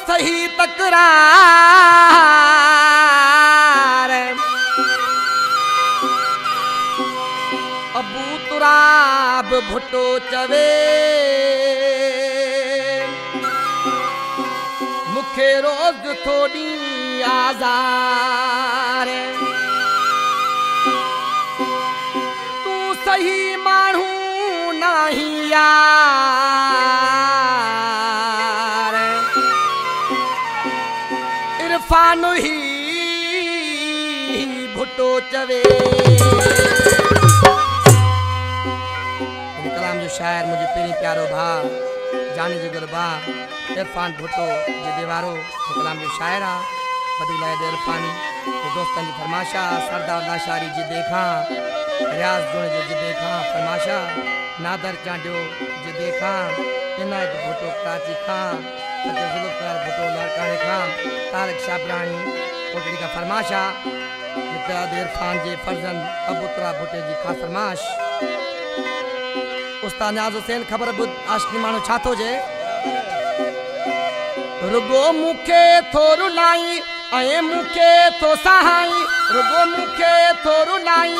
सही तकरार अबू तुराब भुट्टो चवे मुखे रोज थोड़ी आज़ार तू सही मानू नहीं यार इरफान ही भुट्टो चवे। कलाम जो शायर मुझे पेरी प्यारो भा जानी जगर बा इरफान भुट्टो जे देवारो कलाम जो शायर आ बदी लाए दे इरफानी तो दोस्तन जी फरमाशा सरदार लाशारी जी देखा रियाज जोड़े जो देखा फरमाशा नादर चांडियो जे देखा इनायत भुट्टो काची खां सच जुल्फकार भुट्टो लारकाने खां तारक शाबरानी कोटड़ी का फरमाशा इत्याद इरफान जे फर्जन अबू तुराब भुट्टे जी खास फरमाश उस्ताद न्याज हुसैन खबर बुध आशनी मानो छातो जे रुगो मुखे थोरू लाई अए मुखे थो सहाई रुगो मुखे थोरू लाई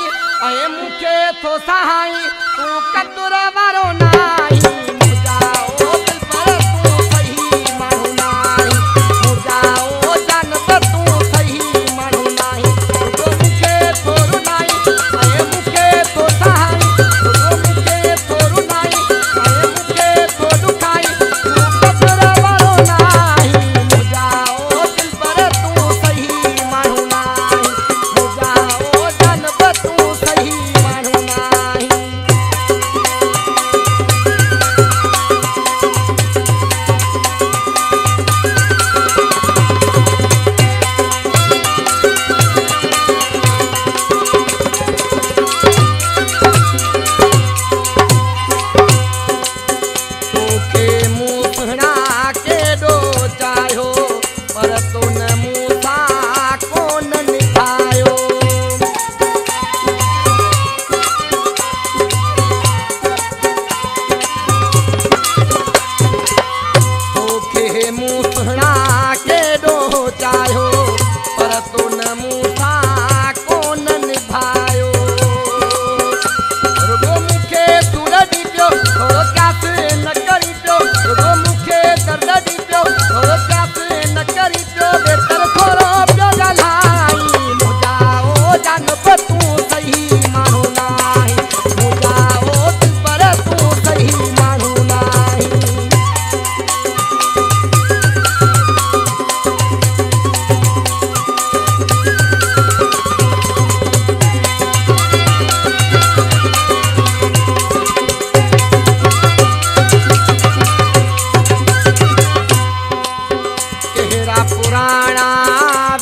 अए मुखे थो सहाई तू कतुर वारो नाई मुजाओ दिल पर तू सही मानू नाई मुजाओ जान पर तू सही मानू नाई रुगो मुखे थोरू लाई अए मुखे थो सहाई रुगो मुखे थोरू लाई अए मुखे थो दुखाई तू कतुर वारो नाई मुजाओ दिल पर तू सही मानू नाई मुजाओ जान पर तू सही मानू नाई। तोखे मूसड़ा के डो चायो पर तो न मूसा को न निभायो तोखे मूसड़ा के डो चायो पर तो न मूसा को न निभायो रुगो मुखे तुर दीपियो थोरो प्यास न करी पियो रुगो मुखे दर्द दीपियो थोरो प्यास न करी पियो बेहतर थोरो पियो गलाई मुजाओ जान पर तू सही मानू नाई मुजाओ दिल पर तू सही मानू नाई। केहरा पुराना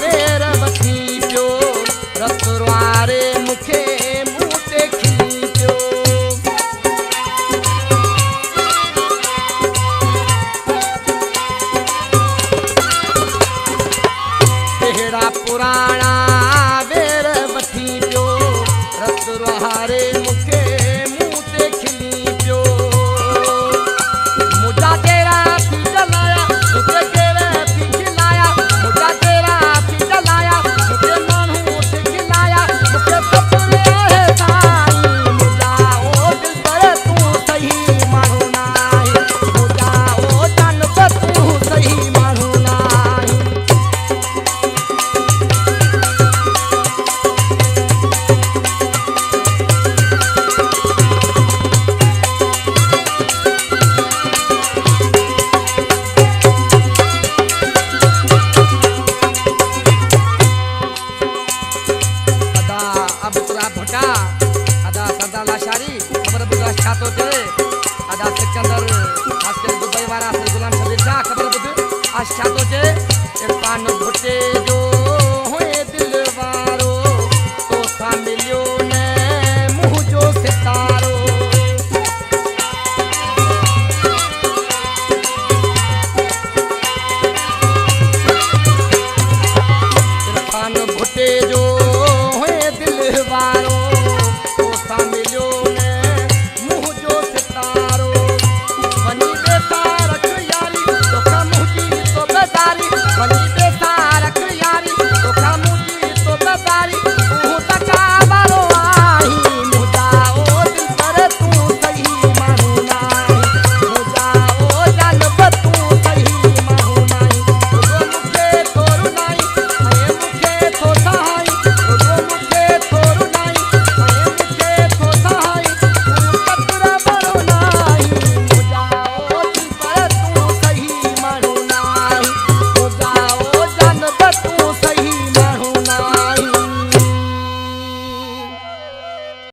वेर वठी पियो रसवारे मुखे मुंह ते खिली पियो केहरा पुराना वेर वठी पियो रसवारे मुखे मुंह ते खिली पियो मुझा तेरा थी जलाया मुझे तेरा थी खिलाया मुझा तेरा थी जलाया मुझे मानू थी खिलाया मुझे सपने है साई मुझाओ दिल पर तू सही मानू नाई मुझाओ जान पर तू सही मानू नाई। अदा अबू तुराब भुट्टा अदा सरदार लाशारी खबर बुध छातो थे अदा सिकंदर आजकल दुबई वाला से गुलाम शबीर शाह खबर बुध आज छातो थे इरफान भुट्टे जो होए दिल वारो तो सा मिलियो ने मुँह जो सितारो इरफान भुट्टे जो होए दिल वारो